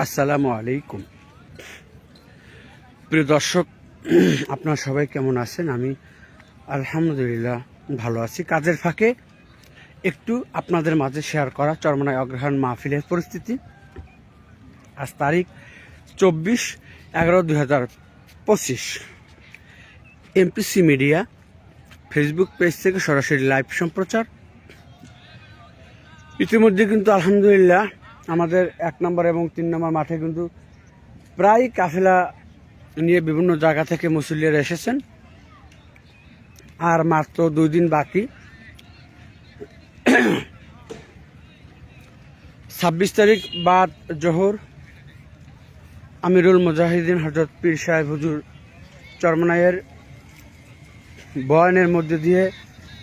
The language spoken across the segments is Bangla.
আসসালামু আলাইকুম। প্রিয় দর্শক, আপনারা সবাই কেমন আছেন? আমি আলহামদুলিল্লাহ ভালো আছি। কাজের ফাঁকে একটু আপনাদের মাঝে শেয়ার করা চরমনাই অগ্রহায়ণ মাহফিলের পরিস্থিতি। আজ তারিখ 24/11/2025। এমপিসি মিডিয়া ফেসবুক পেজ থেকে সরাসরি লাইভ সম্প্রচার। ইতিমধ্যে কিন্তু আলহামদুলিল্লাহ আমাদের 1 নম্বর এবং 3 নম্বর মাঠে কিন্তু প্রায় কাফেলা নিয়ে বিভিন্ন জায়গা থেকে মুসল্লিরা এসেছেন। আর মাত্র 2 দিন বাকি। 26 তারিখ বাদ জোহর আমিরুল মুজাহিদিন হযরত পীর সাহেব হুজুর চরমনাইয়ের বয়ানের মধ্যে দিয়ে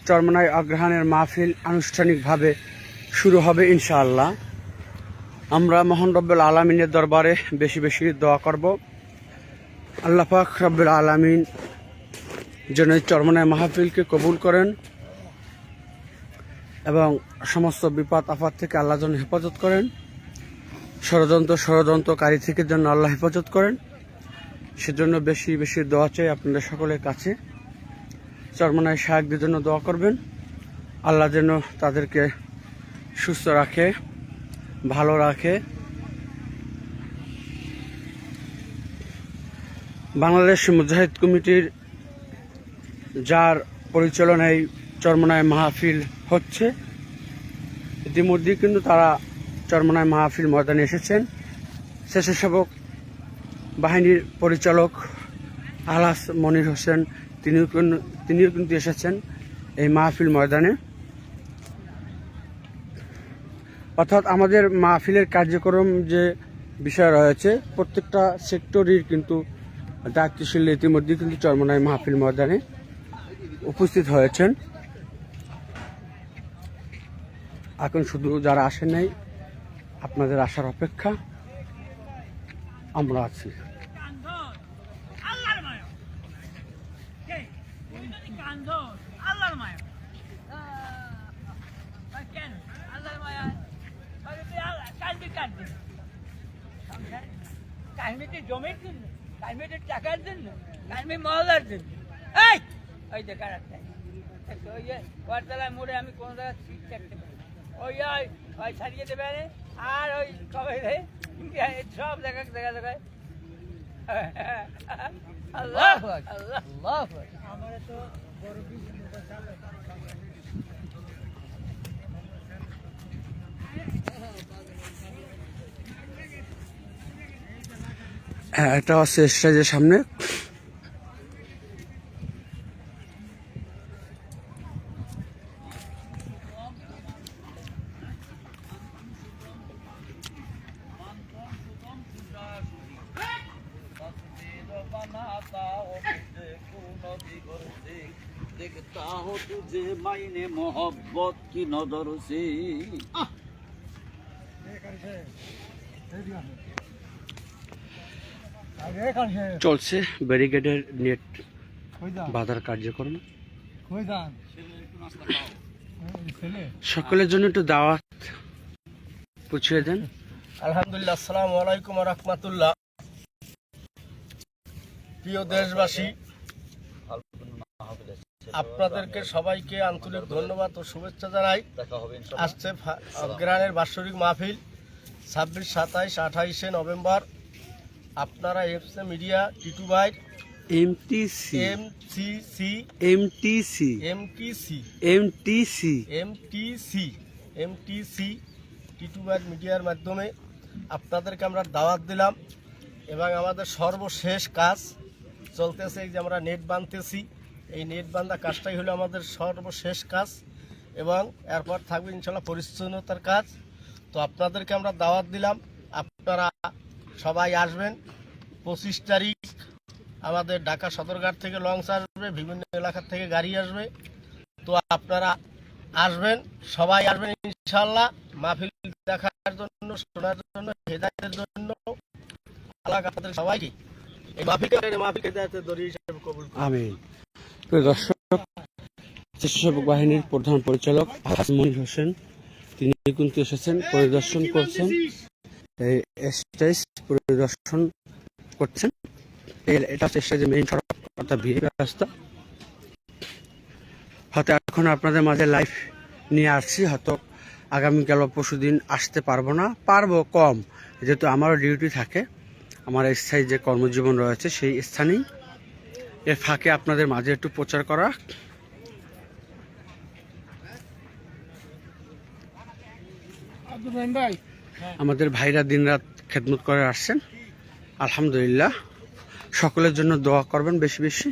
চরমনাই অগ্রহায়ণের মাহফিল আনুষ্ঠানিকভাবে শুরু হবে ইনশাআল্লাহ। আমরা মহান রব্বুল আলামিনের দরবারে বেশি বেশি দোয়া করব। আল্লাহ পাক রব্বুল আলামিন যেন এই চরমনাই মাহফিলকে কবুল করেন এবং সমস্ত বিপদ আপদ থেকে আল্লাহ যেন হেফাজত করেন। ষড়যন্ত্রকারী থেকে যেন আল্লাহ হেফাজত করেন, সেজন্য বেশি বেশি দোয়া চাই আপনাদের সকলের কাছে। চরমনাই শায়েখদের জন্য দোয়া করবেন, আল্লাহ যেন তাদেরকে সুস্থ রাখে, ভালো রাখে। বাংলাদেশ মুজাহিদ কমিটির যার পরিচালনায় চরমনাই মাহফিল হচ্ছে, ইতিমধ্যেই কিন্তু তারা চরমনাই মাহফিল ময়দানে এসেছেন। স্বেচ্ছাসেবক বাহিনীর পরিচালক আলহাজ মনির হোসেন তিনিও কিন্তু এসেছেন এই মাহফিল ময়দানে। অর্থাৎ আমাদের মাহফিলের কার্যক্রম যে বিষয় রয়েছে, প্রত্যেকটা সেক্টরের কিন্তু দায়িত্বশীল ইতিমধ্যে কিন্তু চরমনাই মাহফিল ময়দানে উপস্থিত হয়েছেন। এখন শুধু যারা আসেন নাই, আপনাদের আসার অপেক্ষা আমরা আছি। জমির জন্য, কাশ্মীরের টাকার জন্য, কাশ্মীর মহলার জন্য। ওই যে কারাটাই ওই যে বরতলায় মোড়ে আমি কোন জায়গায় সিট থাকতে পারি, ওই ছাড়িয়ে দেবে আর ওই সবাই সব জায়গায় আল্লাহ আল্লাহ আল্লাহ। আমার তো বড় এটা হচ্ছে স্টেজের সামনে। देखता हो तुझे मायने मोहब्बत की नजर से। চলছে ব্যারিকেডের নেট বাঁধার কার্যক্রম। সকলের জন্য একটু দাওয়াত পুছিয়ে দেন। আলহামদুলিল্লাহ, আসসালামু আলাইকুম ওয়া রাহমাতুল্লাহ। প্রিয় দেশবাসী, আপনাদেরকে সবাইকে আন্তরিক ধন্যবাদ ও শুভেচ্ছা জানাই। আসছে অগ্রহায়ণের বাৎসরিক মাহফিল 26, 27, 28 নভেম্বর। আপনারা এফসি মিডিয়া টিটু ভাই এমটিসি টিটু ভাই মিডিয়ার মাধ্যমে আপনাদেরকে আমরা দাওয়াত দিলাম এবং আমাদের সর্বশেষ কাজ চলতেছে। এই যে আমরা নেট বাঁধতেছি, এই নেট বাঁধা কাজটাই হলো আমাদের সর্বশেষ কাজ এবং এরপর থাকবে ইনশাল্লাহ পরিচ্ছন্নতার কাজ। তো আপনাদেরকে আমরা দাওয়াত দিলাম, আপনারা সবাই আসবেন। 25 তারিখ আমাদের ঢাকা সদরঘাট থেকে লঞ্চ আসবে, বিভিন্ন এলাকা থেকে গাড়ি আসবে। তো আপনারা আসবেন, সবাই আসবেন ইনশাল্লাহ মাহফিল দেখার জন্য, শোনার জন্য, হেদায়েতের জন্য। আল্লাহ আপনাদের সবাইকে এই মাহফিল হেদায়েতের দড়ি হিসেবে কবুল করুন। আমিন। প্রিয় দর্শক, স্বেচ্ছাসেবক বাহিনীর প্রধান পরিচালক আলহাজ মনির হোসেন তিনি কিন্তু এসেছেন, পরিদর্শন করছেন এই স্টেজ পরিদর্শন করছেন। এটা হচ্ছে স্টেজের মেইন সড়ক অর্থাৎ ভিড় রাস্তা। হয়তো এখন আপনাদের মাঝে লাইভ নিয়ে আসছি, হয়তো আগামীকাল বা পরশুদিন আসতে পারবো না, পারবো কম, যেহেতু আমারও ডিউটি থাকে, আমার স্থায়ী যে কর্মজীবন রয়েছে সেই স্থানেই এর ফাঁকে আপনাদের মাঝে একটু প্রচার করা। আমাদের ভাইরা দিনরাত খেদমত করে আসছেন, আলহামদুলিল্লাহ। সকলের জন্য দোয়া করবেন বেশি বেশি।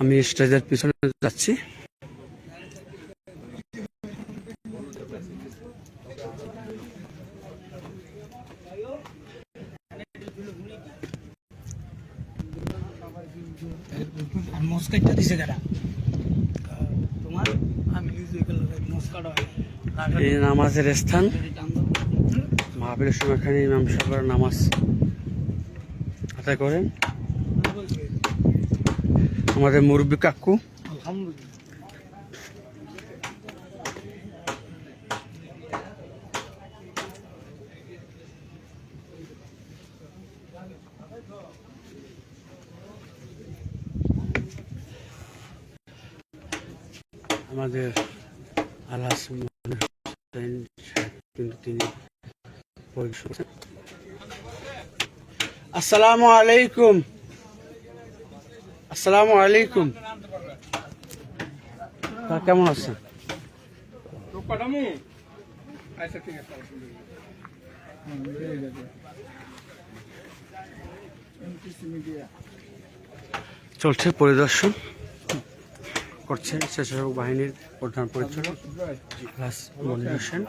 আমি স্টেজের পিছনে যাচ্ছি। মস্কাইটা দিছে কারা তোমার আমি নিজে মস্কাটা এই নামাজের স্থান, মাহফিলের সময় এখানে ইমাম সাহেবের নামাজ আদায় করেন আমাদের মুরব্বী কাকু। আলহামদুলিল্লাহ। আমাদের আলহাজ কিন্তু তিনি আসসালামু আলাইকুম, আসসালামু আলাইকুম। কেমন আছেন? চলছে পরিদর্শন করছেন স্বেচ্ছাসেবক বাহিনীর প্রধান পরিচালক প্লাস মনির হোসেন।